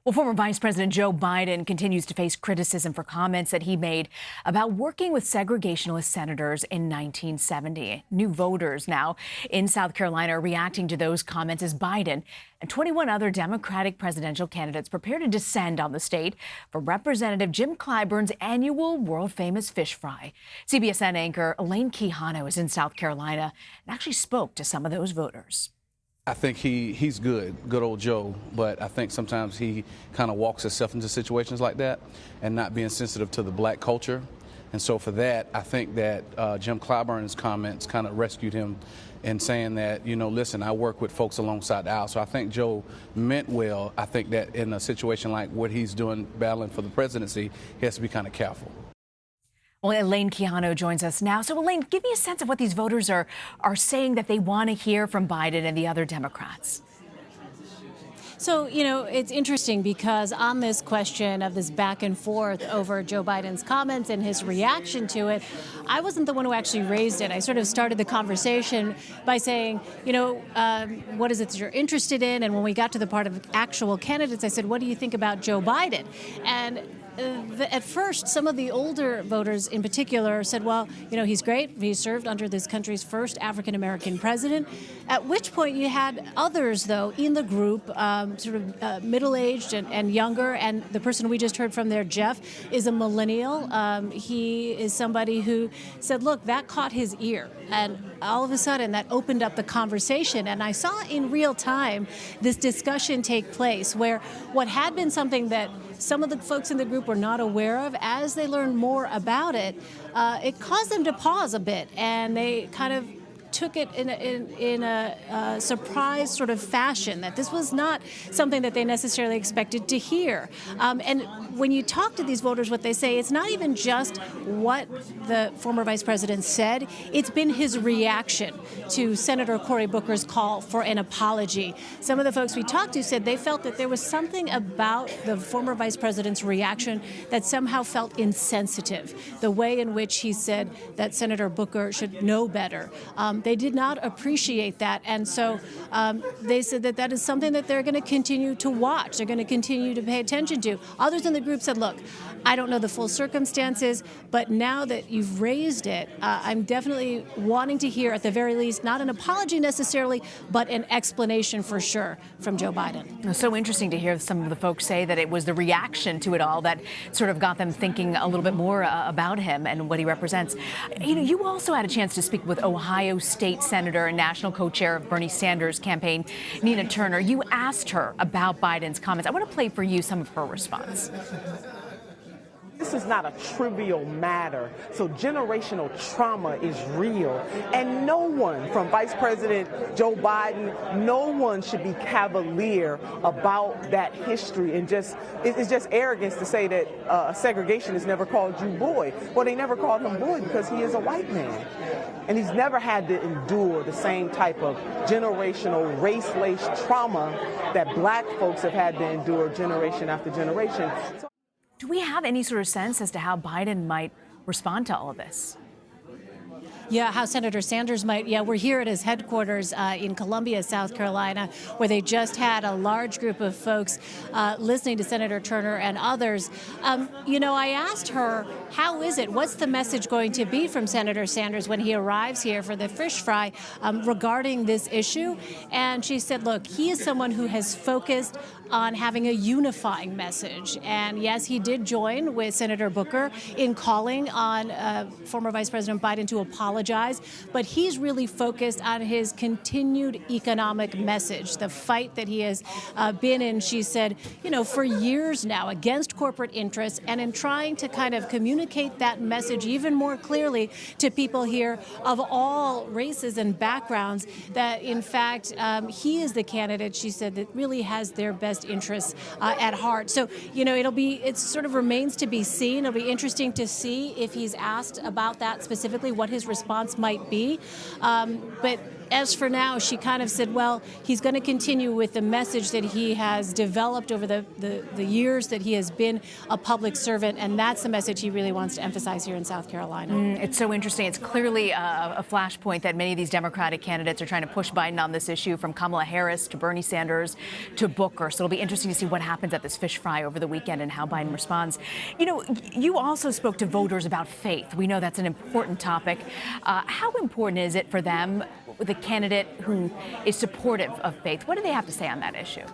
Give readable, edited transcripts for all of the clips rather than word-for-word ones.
Well, former Vice President Joe Biden continues to face criticism for comments that he made about working with segregationist senators in 1970. New voters now in South Carolina are reacting to those comments as Biden and 21 other Democratic presidential candidates prepare to descend on the state for Representative Jim Clyburn's annual world-famous fish fry. CBSN anchor Elaine Quijano is in South Carolina and actually spoke to some of those voters. I think he's good old Joe, but I think sometimes he kind of walks himself into situations like that and not being sensitive to the black culture. And so for that, I think that Jim Clyburn's comments kind of rescued him in saying that, you know, listen, I work with folks alongside the aisle. So I think Joe meant well. I think that in a situation like what he's doing, battling for the presidency, he has to be kind of careful. Well, Elaine Quijano joins us now. So, Elaine, give me a sense of what these voters are saying that they want to hear from Biden and the other Democrats. So, you know, it's interesting because on this question of this back and forth over Joe Biden's comments and his reaction to it, I wasn't the one who actually raised it. I sort of started the conversation by saying, you know, what is it that you're interested in? And when we got to the part of actual candidates, I said, what do you think about Joe Biden? And at first, some of the older voters in particular said, well, you know, he's great. He served under this country's first African-American president. At which point you had others, though, in the group, middle-aged and younger. And the person we just heard from there, Jeff, is a millennial. He is somebody who said, look, that caught his ear. And all of a sudden, that opened up the conversation. And I saw in real time this discussion take place where what had been something that some of the folks in the group were not aware of, as they learned more about it, it caused them to pause a bit, and they kind of took it in a surprise sort of fashion, that this was not something that they necessarily expected to hear. And when you talk to these voters, what they say, it's not even just what the former vice president said, it's been his reaction to Senator Cory Booker's call for an apology. Some of the folks we talked to said they felt that there was something about the former vice president's reaction that somehow felt insensitive, the way in which he said that Senator Booker should know better. They did not appreciate that, and so they said that that is something that they're going to continue to watch. They're going to continue to pay attention to. Others in the group said, look, I don't know the full circumstances, but now that you've raised it, I'm definitely wanting to hear, at the very least, not an apology necessarily, but an explanation for sure from Joe Biden. It was so interesting to hear some of the folks say that it was the reaction to it all that sort of got them thinking a little bit more about him and what he represents. You know, you also had a chance to speak with Ohio State Senator and national co-chair of Bernie Sanders' campaign, Nina Turner. You asked her about Biden's comments. I want to play for you some of her response. This is not a trivial matter. So generational trauma is real. And no one, from Vice President Joe Biden, no one should be cavalier about that history. And it's just arrogance to say that a segregationist never called you boy. Well, they never called him boy because he is a white man. And he's never had to endure the same type of generational race-laced trauma that black folks have had to endure generation after generation. Do we have any sort of sense as to how Biden might respond to all of this? Yeah, how Senator Sanders might. Yeah, we're here at his headquarters in Columbia, South Carolina, where they just had a large group of folks listening to Senator Turner and others. You know, I asked her, how is it? What's the message going to be from Senator Sanders when he arrives here for the fish fry regarding this issue? And she said, look, he is someone who has focused on having a unifying message. And yes, he did join with Senator Booker in calling on former Vice President Biden to apologize, but he's really focused on his continued economic message, the fight that he has been in, she said, you know, for years now against corporate interests, and in trying to kind of communicate that message even more clearly to people here of all races and backgrounds, that in fact he is the candidate, she said, that really has their best interests at heart. So, you know, it sort of remains to be seen. It'll be interesting to see if he's asked about that specifically, what his response might be. But as for now, she kind of said, well, he's going to continue with the message that he has developed over the years that he has been a public servant, and that's the message he really wants to emphasize here in South Carolina. It's so interesting. It's clearly a flashpoint that many of these Democratic candidates are trying to push Biden on this issue, from Kamala Harris to Bernie Sanders to Booker. So it'll be interesting to see what happens at this fish fry over the weekend and how Biden responds. You know, you also spoke to voters about faith. We know that's an important topic. How important is it for them, the candidate who is supportive of faith? What do they have to say on that issue?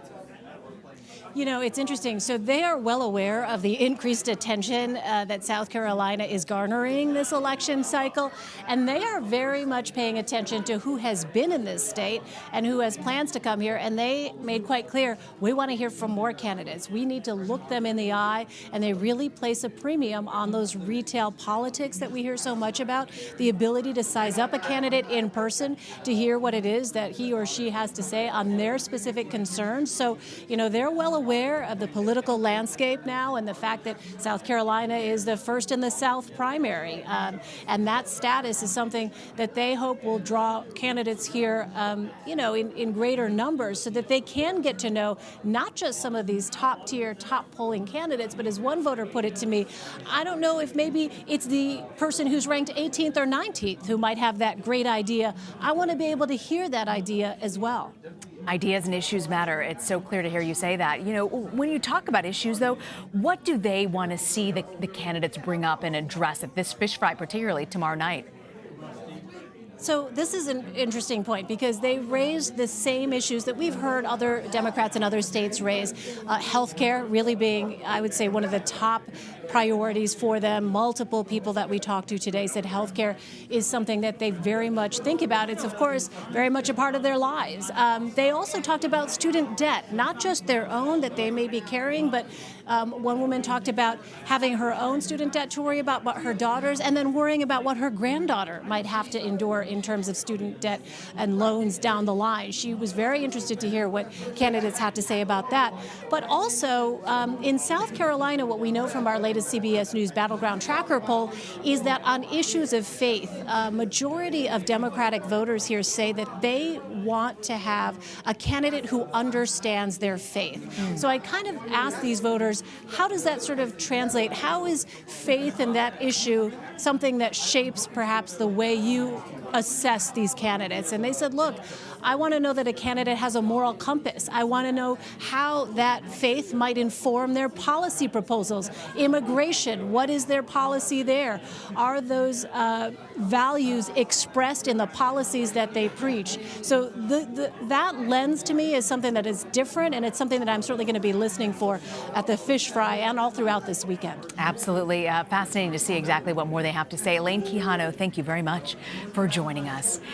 You know, it's interesting. So they are well aware of the increased attention that South Carolina is garnering this election cycle, and they are very much paying attention to who has been in this state and who has plans to come here. And they made quite clear, we want to hear from more candidates. We need to look them in the eye, and they really place a premium on those retail politics that we hear so much about, the ability to size up a candidate in person to hear what it is that he or she has to say on their specific concerns. So, you know, they're well aware of the political landscape now and the fact that South Carolina is the first in the South primary. And that status is something that they hope will draw candidates here, you know, in greater numbers, so that they can get to know not just some of these top-tier, top-polling candidates, but as one voter put it to me, I don't know if maybe it's the person who's ranked 18th or 19th who might have that great idea. I want to be able to hear that idea as well. Ideas and issues matter. It's so clear to hear you say that. You know, when you talk about issues, though, what do they want to see the candidates bring up and address at this fish fry, particularly tomorrow night? So this is an interesting point, because they raised the same issues that we've heard other Democrats in other states raise. Health care really being, I would say, one of the top priorities for them. Multiple people that we talked to today said health care is something that they very much think about. It's, of course, very much a part of their lives. They also talked about student debt, not just their own that they may be carrying, but one woman talked about having her own student debt to worry about, but her daughter's, and then worrying about what her granddaughter might have to endure in terms of student debt and loans down the line. She was very interested to hear what candidates had to say about that. But also, in South Carolina, what we know from our latest CBS News Battleground Tracker poll is that on issues of faith, a majority of Democratic voters here say that they want to have a candidate who understands their faith. So I kind of asked these voters, how does that sort of translate? How is faith in that issue something that shapes perhaps the way you assess these candidates? And they said, look, I want to know that a candidate has a moral compass. I want to know how that faith might inform their policy proposals. Immigration, what is their policy there? Are those values expressed in the policies that they preach? So that lens to me is something that is different, and it's something that I'm certainly going to be listening for at the fish fry and all throughout this weekend. Absolutely. Fascinating to see exactly what more they have to say. Elaine Quijano, thank you very much for joining us.